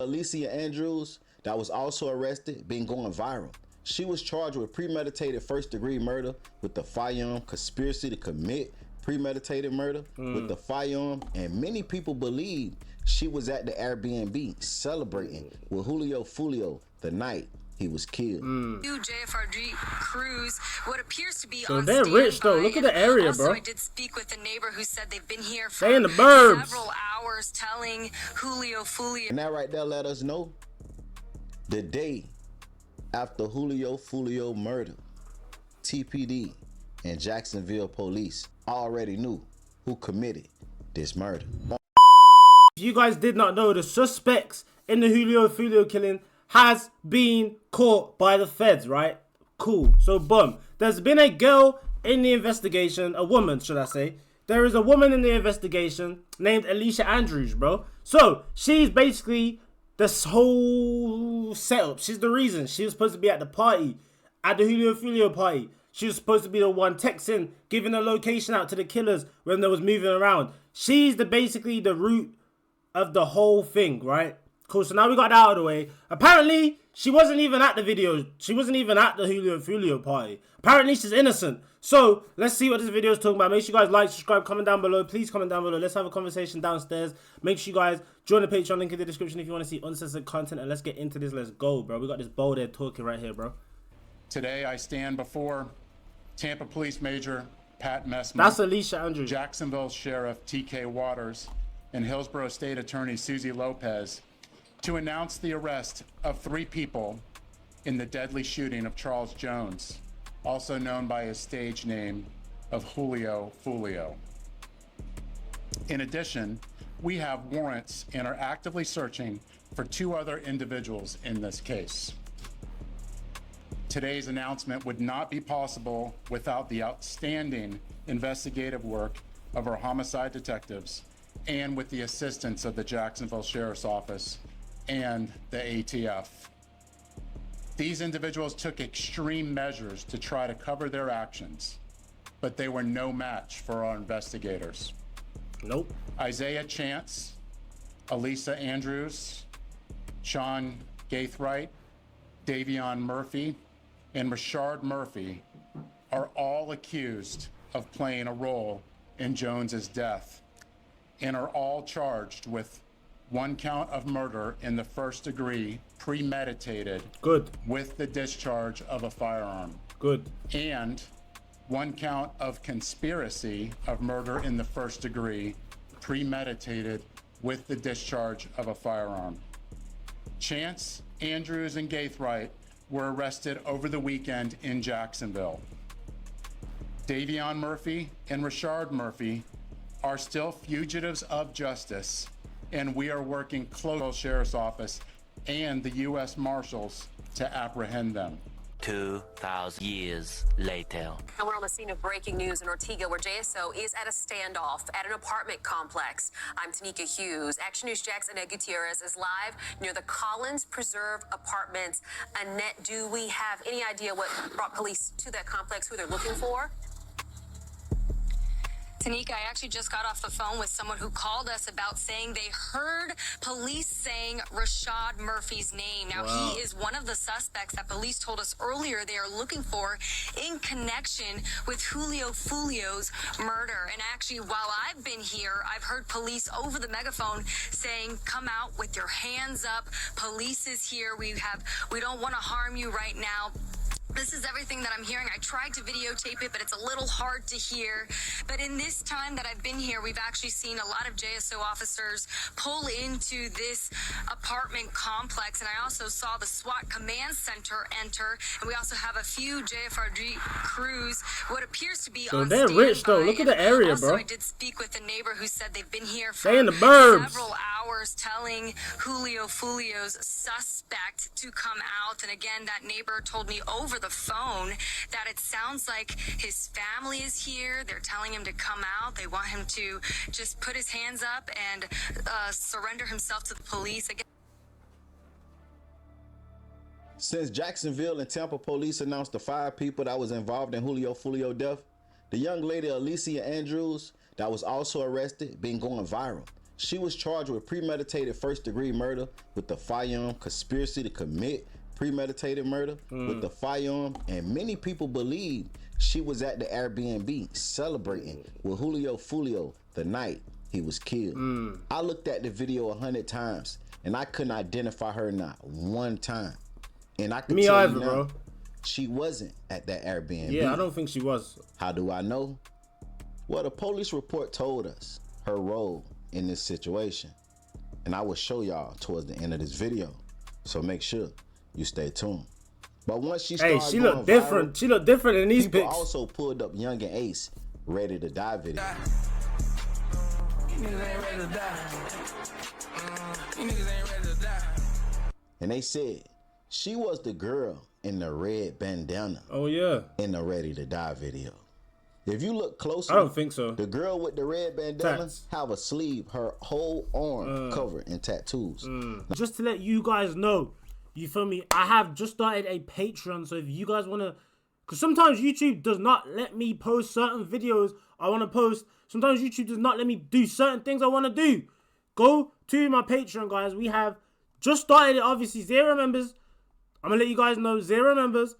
Alicia Andrews, that was also arrested, been going viral. She was charged with premeditated first-degree murder with the firearm, conspiracy to commit premeditated murder with the firearm, and many people believe she was at the Airbnb celebrating with Julio Foolio the night he was killed. JFRG crews, what appears to be so on they're rich though. Look at the area, also, bro. I did speak with a neighbor who said they've been here for they in the burbs. several hours, telling Julio Foolio. And that right there let us know the day after Julio Foolio murder, TPD and Jacksonville police already knew who committed this murder. If you guys did not know, the suspects in the Julio Foolio killing has been caught by the feds, right? Cool. So, boom. There's been a girl in the investigation, a woman, should I say. There is a woman in the investigation named Alicia Andrews, bro. So, she's basically this whole setup. She's the reason. She was supposed to be at the party, at the Julio Foolio party. She was supposed to be the one texting, giving a location out to the killers when they was moving around. She's basically the root of the whole thing, right? Cool, so now we got that out of the way. Apparently, she wasn't even at the video. She wasn't even at the Julio Foolio party. Apparently, she's innocent. So, let's see what this video is talking about. Make sure you guys like, subscribe, comment down below. Please comment down below. Let's have a conversation downstairs. Make sure you guys join the Patreon, link in the description if you want to see uncensored content. And let's get into this. Let's go, bro. We got this bold head talking right here, bro. Today, I stand before Tampa Police Major Pat Messman. That's Alicia Andrews. Jacksonville Sheriff T.K. Waters and Hillsborough State Attorney Susie Lopez to announce the arrest of 3 people in the deadly shooting of Charles Jones, also known by his stage name of Julio Foolio. In addition, we have warrants and are actively searching for 2 other individuals in this case. Today's announcement would not be possible without the outstanding investigative work of our homicide detectives and with the assistance of the Jacksonville Sheriff's Office and the ATF. These individuals took extreme measures to try to cover their actions, but they were no match for our investigators. Nope. Isaiah Chance, Alicia Andrews, Sean Gaithright, Davion Murphy, and Rashard Murphy are all accused of playing a role in Jones's death and are all charged with 1 count of murder in the first degree, premeditated. Good. With the discharge of a firearm. Good. And 1 count of conspiracy of murder in the first degree, premeditated with the discharge of a firearm. Chance, Andrews, and Gaithright were arrested over the weekend in Jacksonville. Davion Murphy and Rashard Murphy are still fugitives of justice, and we are working closely with the Sheriff's Office and the U.S. Marshals to apprehend them. 2,000 years later. And we're on the scene of breaking news in Ortega, where JSO is at a standoff at an apartment complex. I'm Tanika Hughes. Action News Jack's Annette Gutierrez is live near the Collins Preserve Apartments. Annette, do we have any idea what brought police to that complex, who they're looking for? Tanika, I actually just got off the phone with someone who called us about saying they heard police saying Rashard Murphy's name. Now, wow. He is one of the suspects that police told us earlier they are looking for in connection with Julio Foolio's murder. And actually, while I've been here, I've heard police over the megaphone saying, come out with your hands up. Police is here. We don't want to harm you right now. This is everything that I'm hearing. I tried to videotape it, but it's a little hard to hear. But in this time that I've been here, we've actually seen a lot of JSO officers pull into this apartment complex. And I also saw the SWAT command center enter. And we also have a few JFRG crews, what appears to be so on they're standby. rich though. Look at the area, also, bro. I did speak with a neighbor who said they've been here for they in the burbs. several hours, telling Julio Foolio's suspect to come out. And again, that neighbor told me over the phone that it sounds like his family is here. They're telling him to come out. They want him to just put his hands up and surrender himself to the police. Again. Since Jacksonville and Tampa police announced the 5 people that was involved in Julio Foolio death, the young lady Alicia Andrews that was also arrested been going viral. She was charged with premeditated first-degree murder with the firearm, conspiracy to commit premeditated murder with the firearm, and many people believe she was at the Airbnb celebrating with Julio Foolio the night he was killed. I looked at the video 100 times and I couldn't identify her not one time. And I can Me tell either, you now, bro. she wasn't at that Airbnb. Yeah, I don't think she was. How do I know? Well, the police report told us her role in this situation, and I will show y'all towards the end of this video, so make sure you stay tuned. But once she started Hey, she going looked different. viral, She looked different in these people pics. also pulled up Young and Ace Ready to Die video. And they said she was the girl in the red bandana Oh yeah. in the Ready to Die video. If you look closely, I don't think so. the girl with the red bandana Tats. have a sleeve, her whole arm covered in tattoos. Just to let you guys know, you feel me? I have just started a Patreon, so if you guys wanna, because sometimes YouTube does not let me post certain videos I wanna post. Sometimes YouTube does not let me do certain things I wanna do. Go to my Patreon, guys. We have just started it. Obviously, 0 members. I'm gonna let you guys know, 0 members.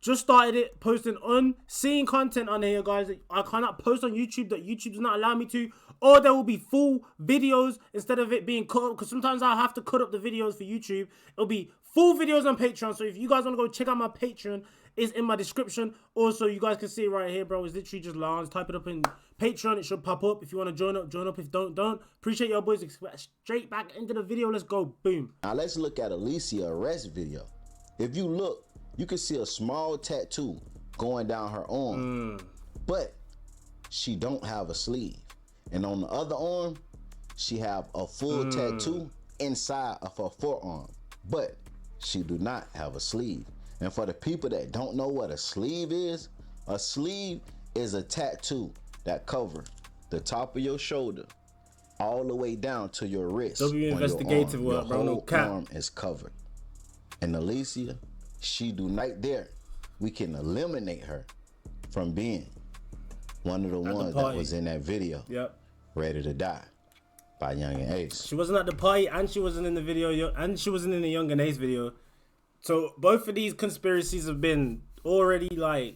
Just started it, posting unseen content on here, guys. I cannot post on YouTube that YouTube does not allow me to, or there will be full videos instead of it being cut up, because sometimes I'll have to cut up the videos for YouTube. It'll be full videos on Patreon, so if you guys want to go check out my Patreon, it's in my description. Also, you guys can see it right here, bro. It's literally just Lance. Type it up in Patreon, it should pop up. If you want to join up, join up. If don't. Appreciate y'all boys. Straight back into the video. Let's go. Boom. Now let's look at Alicia arrest video. If you look, you can see a small tattoo going down her arm, but she don't have a sleeve. And on the other arm, she have a full tattoo inside of her forearm, but she do not have a sleeve. And for the people that don't know what a sleeve is a tattoo that covers the top of your shoulder all the way down to your wrist. W investigative work, bro. No whole cap. arm is covered. And Alicia, she do right there. We can eliminate her from being one of the ones that was in that video. Yep. Ready to Die by Young and Ace. She wasn't at the party, and she wasn't in the video, and she wasn't in the Young and Ace video. So both of these conspiracies have been already like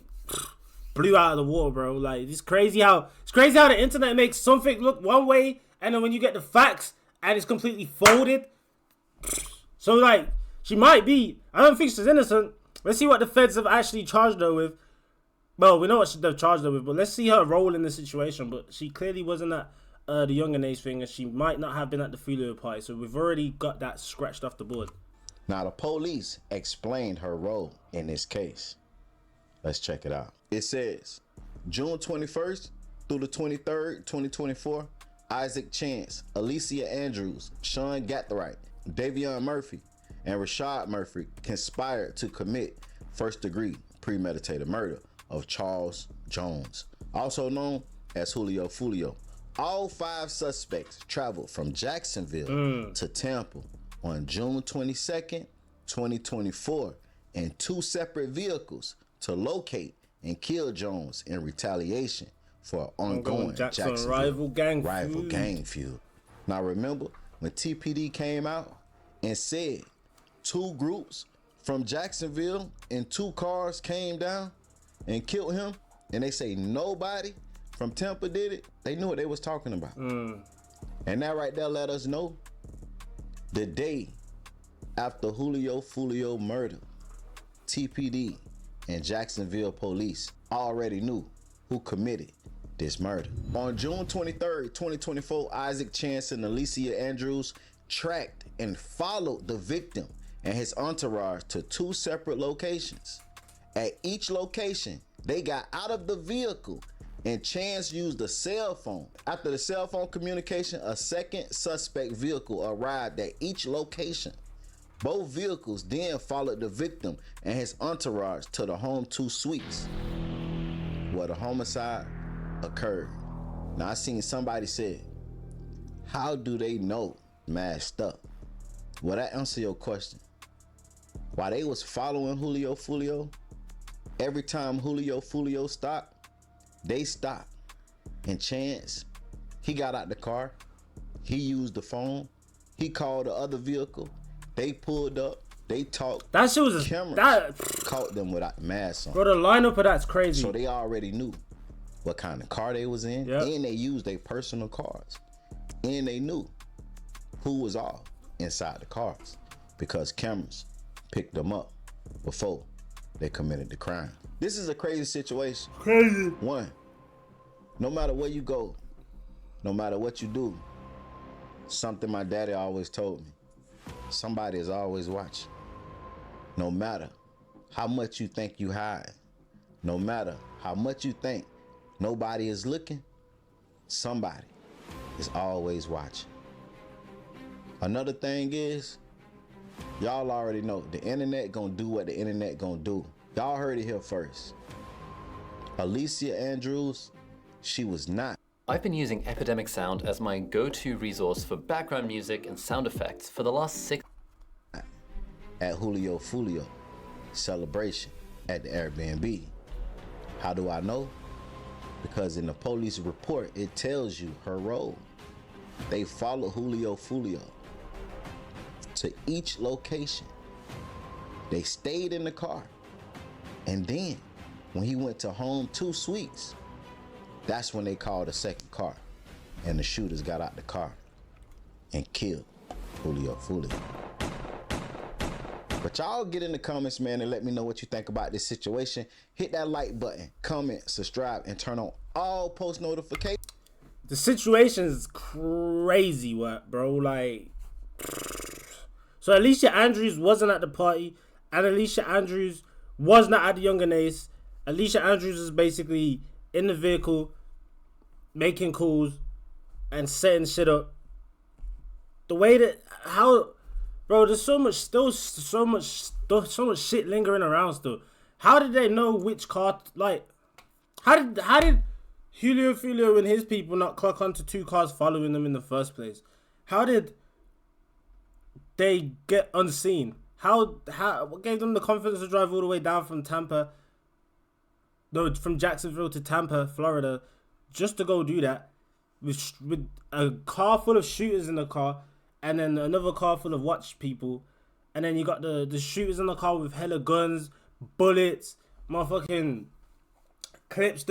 blew out of the water, bro. Like it's crazy how the internet makes something look one way, and then when you get the facts and it's completely folded. So like she might be. I don't think she's innocent. Let's see what the feds have actually charged her with. Well, we know what they've charged her with, but let's see her role in the situation. But she clearly wasn't at the Young and Ace thing, and she might not have been at the Foolio party. So we've already got that scratched off the board. Now the police explained her role in this case. Let's check it out. It says, June 21st through the 23rd, 2024, Isaac Chance, Alicia Andrews, Sean Gathright, Davion Murphy, and Rashad Murphy conspired to commit first-degree premeditated murder of Charles Jones, also known as Julio Foolio. All 5 suspects traveled from Jacksonville to Tampa on June 22nd, 2024, in 2 separate vehicles to locate and kill Jones in retaliation for ongoing Jacksonville rival gang feud. Now remember, when TPD came out and said 2 groups from Jacksonville in 2 cars came down and killed him, and they say nobody from Tampa did it, they knew what they was talking about. And that right there let us know the day after Julio Foolio murder, TPD and Jacksonville police already knew who committed this murder. On June 23rd, 2024, Isaac Chance and Alicia Andrews tracked and followed the victim and his entourage to 2 separate locations. At each location, they got out of the vehicle and Chance used a cell phone. After the cell phone communication, a second suspect vehicle arrived at each location. Both vehicles then followed the victim and his entourage to the Home 2 suites where the homicide occurred. Now I seen somebody say, how do they know masked up? Well, that answer your question. While they was following Julio Foolio, every time Julio Foolio stopped, they stopped. And Chance, he got out the car, He used the phone. He called the other vehicle. They pulled up. They talked. That shit was cameras caught them without the mask on. Bro, the lineup of that's crazy. So they already knew what kind of car they was in, yep. and they used their personal cars, and they knew who was all inside the cars because cameras picked them up before they committed the crime. This is a crazy situation. Crazy. One, no matter where you go, no matter what you do, something my daddy always told me, somebody is always watching. No matter how much you think you hide, no matter how much you think nobody is looking, somebody is always watching. Another thing is, y'all already know, the internet gonna do what the internet gonna do. Y'all heard it here first. Alicia Andrews, she was not. I've been using Epidemic Sound as my go-to resource for background music and sound effects for the last 6 at Julio Foolio celebration at the Airbnb. How do I know? Because in the police report, it tells you her role. They followed Julio Foolio to each location. They stayed in the car. And then when he went to home 2 suites, that's when they called a second car. And the shooters got out the car and killed Julio Foolio. But y'all get in the comments, man, and let me know what you think about this situation. Hit that like button, comment, subscribe, and turn on all post notifications. The situation is crazy, what, bro? Like, so Alicia Andrews wasn't at the party, and Alicia Andrews was not at the Younger Nace. Alicia Andrews is basically in the vehicle, making calls and setting shit up. The way that, how, bro, there's so much shit lingering around still. How did they know which car, like, how did Julio Foolio and his people not clock onto 2 cars following them in the first place? How did they get unseen? What gave them the confidence to drive all the way down from Jacksonville to Tampa, Florida, just to go do that with a car full of shooters in the car, and then another car full of watch people, and then you got the shooters in the car with hella guns, bullets, motherfucking clips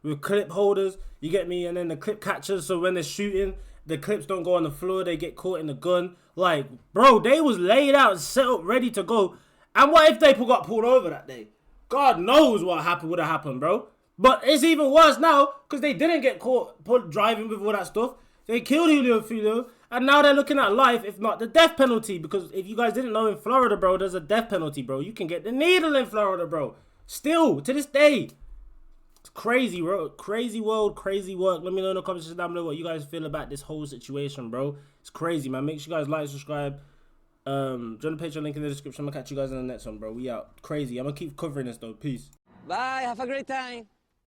with clip holders, you get me, and then the clip catchers, so when they're shooting, the clips don't go on the floor, they get caught in the gun. Like, bro, they was laid out, set up, ready to go. And what if they got pulled over that day? God knows what would have happened, bro. But it's even worse now, because they didn't get caught driving with all that stuff. They killed Julio Foolio, and now they're looking at life, if not the death penalty. Because if you guys didn't know, in Florida, bro, there's a death penalty, bro. You can get the needle in Florida, bro. Still, to this day. It's crazy, bro. Crazy world, crazy work. Let me know in the comments down below what you guys feel about this whole situation, bro. It's crazy, man. Make sure you guys like, subscribe. Join the Patreon link in the description. I'm gonna catch you guys in the next one, bro. We out. Crazy. I'm gonna keep covering this, though. Peace. Bye. Have a great time.